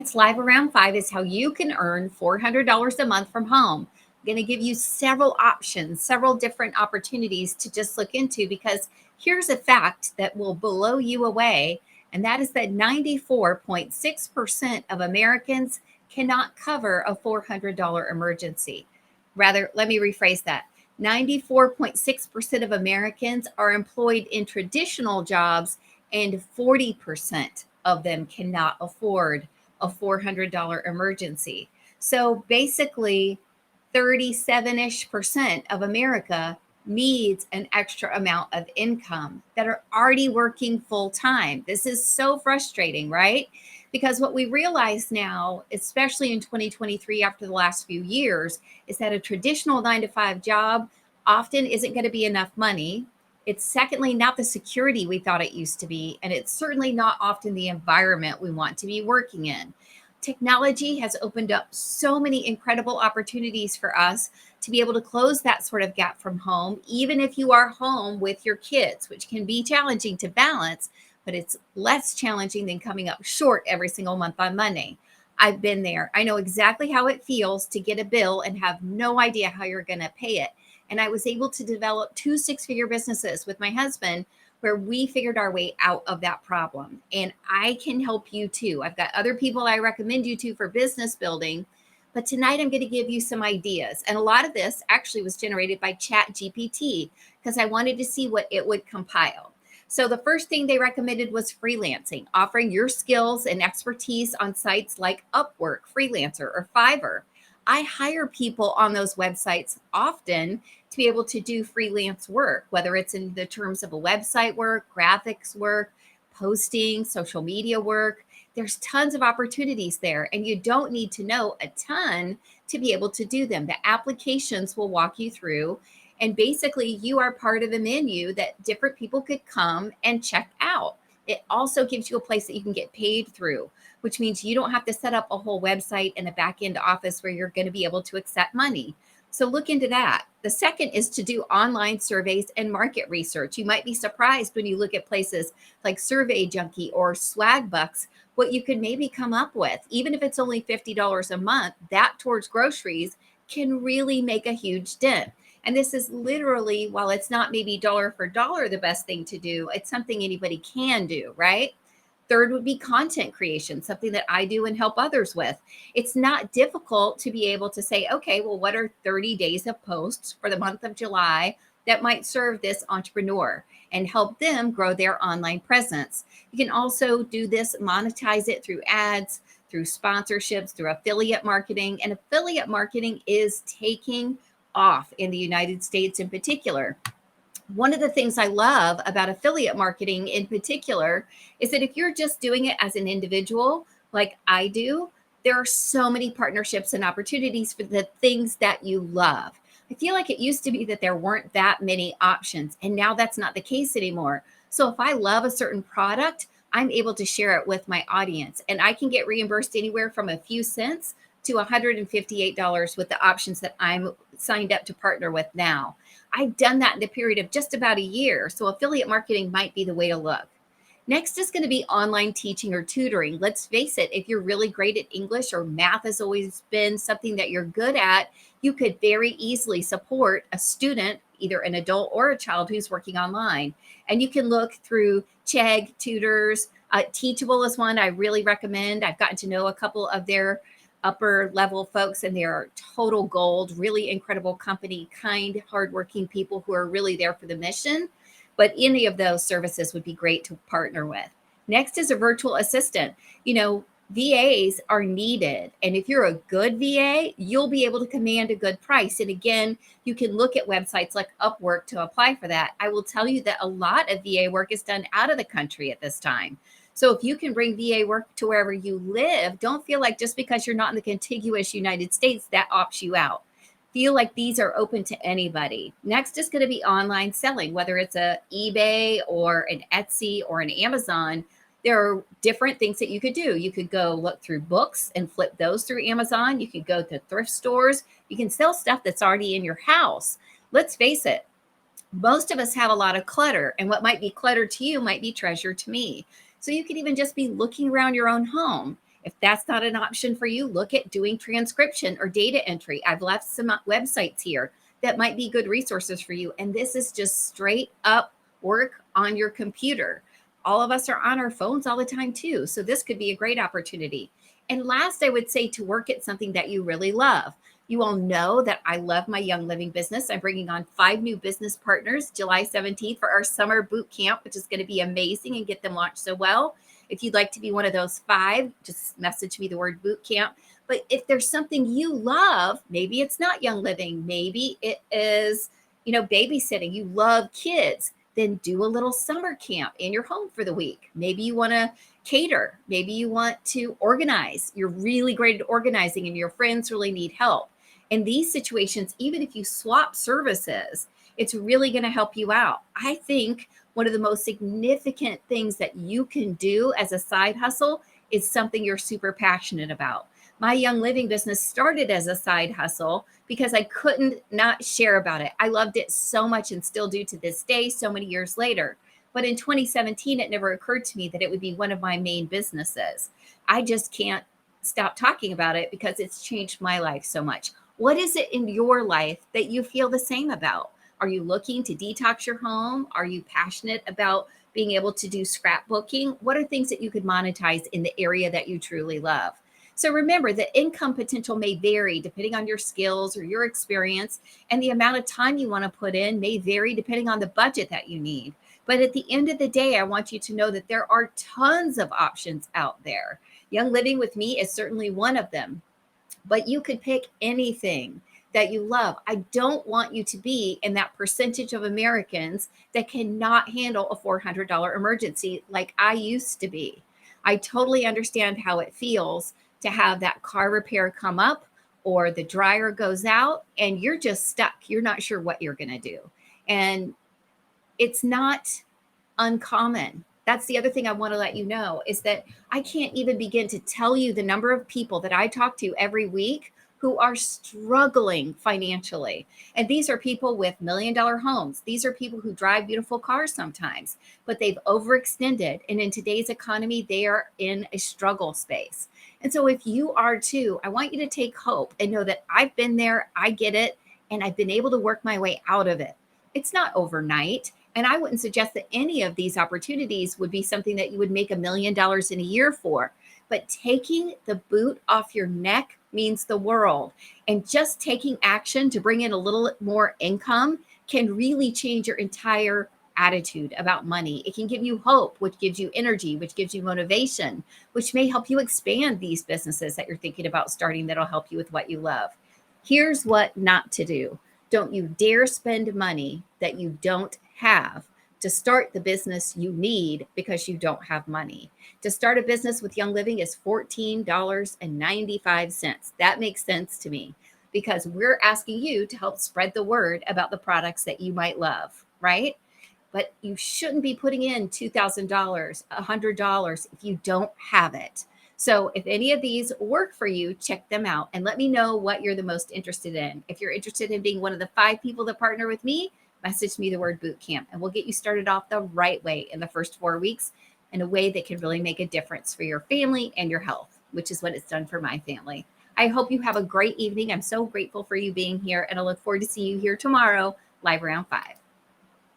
It's live around 5 is how you can earn $400 a month from home. I'm going to give you several options, several different opportunities to just look into, because here's a fact that will blow you away, and that is that 94.6% of Americans cannot cover a $400 emergency. Rather, let me rephrase that. 94.6% of Americans are employed in traditional jobs, and 40% of them cannot afford a $400 emergency. So basically, 37-ish% of America needs an extra amount of income that are already working full time. This is so frustrating, right? Because what we realize now, especially in 2023 after the last few years, is that a traditional 9 to 5 job often isn't going to be enough money. It's secondly not the security we thought it used to be, and it's certainly not often the environment we want to be working in. Technology has opened up so many incredible opportunities for us to be able to close that sort of gap from home, even if you are home with your kids, which can be challenging to balance, but it's less challenging than coming up short every single month on money. I've been there. I know exactly how it feels to get a bill and have no idea how you're going to pay it. And I was able to develop 2 6-figure businesses with my husband where we figured our way out of that problem. And I can help you too. I've got other people I recommend you to for business building. But tonight I'm going to give you some ideas. And a lot of this actually was generated by Chat GPT because I wanted to see what it would compile. So the first thing they recommended was freelancing, offering your skills and expertise on sites like Upwork, Freelancer, or Fiverr. I hire people on those websites often to be able to do freelance work, whether it's in the terms of a website work, graphics work, posting, social media work. There's tons of opportunities there, and you don't need to know a ton to be able to do them. The applications will walk you through, and basically you are part of a menu that different people could come and check out. It also gives you a place that you can get paid through, which means you don't have to set up a whole website and a back end office where you're going to be able to accept money. So look into that. The second is to do online surveys and market research. You might be surprised when you look at places like Survey Junkie or Swagbucks, what you could maybe come up with. Even if it's only $50 a month, that towards groceries can really make a huge dent. And this is literally, while it's not maybe dollar for dollar the best thing to do, it's something anybody can do, right? Third would be content creation, something that I do and help others with. It's not difficult to be able to say, okay, well, what are 30 days of posts for the month of July that might serve this entrepreneur and help them grow their online presence? You can also do this, monetize it through ads, through sponsorships, through affiliate marketing. And affiliate marketing is taking off in the United States in particular. One of the things I love about affiliate marketing in particular is that if you're just doing it as an individual, like I do, there are so many partnerships and opportunities for the things that you love. I feel like it used to be that there weren't that many options, and now that's not the case anymore. So if I love a certain product, I'm able to share it with my audience, and I can get reimbursed anywhere from a few cents to $158 with the options that I'm signed up to partner with now. I've done that in the period of just about a year. So affiliate marketing might be the way to look. Next is going to be online teaching or tutoring. Let's face it, if you're really great at English or math has always been something that you're good at, you could very easily support a student, either an adult or a child who's working online. And you can look through Chegg Tutors. Teachable is one I really recommend. I've gotten to know a couple of their upper level folks, and they're total gold, really incredible company, kind, hardworking people who are really there for the mission. But any of those services would be great to partner with. Next is a virtual assistant. VAs are needed. And if you're a good VA, you'll be able to command a good price. And again, you can look at websites like Upwork to apply for that. I will tell you that a lot of VA work is done out of the country at this time. So if you can bring VA work to wherever you live, don't feel like just because you're not in the contiguous United States, that opts you out. Feel like these are open to anybody. Next is going to be online selling, whether it's a eBay or an Etsy or an Amazon. There are different things that you could do. You could go look through books and flip those through Amazon. You could go to thrift stores. You can sell stuff that's already in your house. Let's face it, most of us have a lot of clutter, and what might be clutter to you might be treasure to me. So you could even just be looking around your own home If that's not an option for you, look at doing transcription or data entry. I've left some websites here that might be good resources for you. And this is just straight up work on your computer. All of us are on our phones all the time too. So this could be a great opportunity. And last, I would say to work at something that you really love. You all know that I love my Young Living business. I'm bringing on 5 new business partners July 17th for our summer boot camp, which is going to be amazing and get them launched so well. If you'd like to be one of those 5, just message me the word boot camp. But if there's something you love, maybe it's not Young Living, maybe it is, babysitting. You love kids, then do a little summer camp in your home for the week. Maybe you want to cater. Maybe you want to organize. You're really great at organizing and your friends really need help. In these situations, even if you swap services, it's really going to help you out. I think one of the most significant things that you can do as a side hustle is something you're super passionate about. My Young Living business started as a side hustle because I couldn't not share about it. I loved it so much and still do to this day, so many years later. But in 2017, it never occurred to me that it would be one of my main businesses. I just can't stop talking about it because it's changed my life so much. What is it in your life that you feel the same about? Are you looking to detox your home? Are you passionate about being able to do scrapbooking? What are things that you could monetize in the area that you truly love? So remember, the income potential may vary depending on your skills or your experience, and the amount of time you want to put in may vary depending on the budget that you need. But at the end of the day, I want you to know that there are tons of options out there. Young Living with me is certainly one of them, but you could pick anything that you love. I don't want you to be in that percentage of Americans that cannot handle a $400 emergency like I used to be. I totally understand how it feels to have that car repair come up or the dryer goes out and you're just stuck. You're not sure what you're going to do. And it's not uncommon. That's the other thing I want to let you know is that I can't even begin to tell you the number of people that I talk to every week who are struggling financially. And these are people with $1 million homes. These are people who drive beautiful cars sometimes, but they've overextended. And in today's economy, they are in a struggle space. And so if you are too, I want you to take hope and know that I've been there, I get it, and I've been able to work my way out of it. It's not overnight. And I wouldn't suggest that any of these opportunities would be something that you would make $1 million in a year for. But taking the boot off your neck means the world. And just taking action to bring in a little more income can really change your entire attitude about money. It can give you hope, which gives you energy, which gives you motivation, which may help you expand these businesses that you're thinking about starting that'll help you with what you love. Here's what not to do. Don't you dare spend money that you don't have to start the business you need because you don't have money. To start a business with Young Living is $14.95. That makes sense to me because we're asking you to help spread the word about the products that you might love, right? But you shouldn't be putting in $2,000, $100 if you don't have it. So if any of these work for you, check them out and let me know what you're the most interested in. If you're interested in being one of the 5 people that partner with me, message me the word boot camp and we'll get you started off the right way in the first 4 weeks in a way that can really make a difference for your family and your health, which is what it's done for my family. I hope you have a great evening. I'm so grateful for you being here and I look forward to seeing you here tomorrow, live around 5.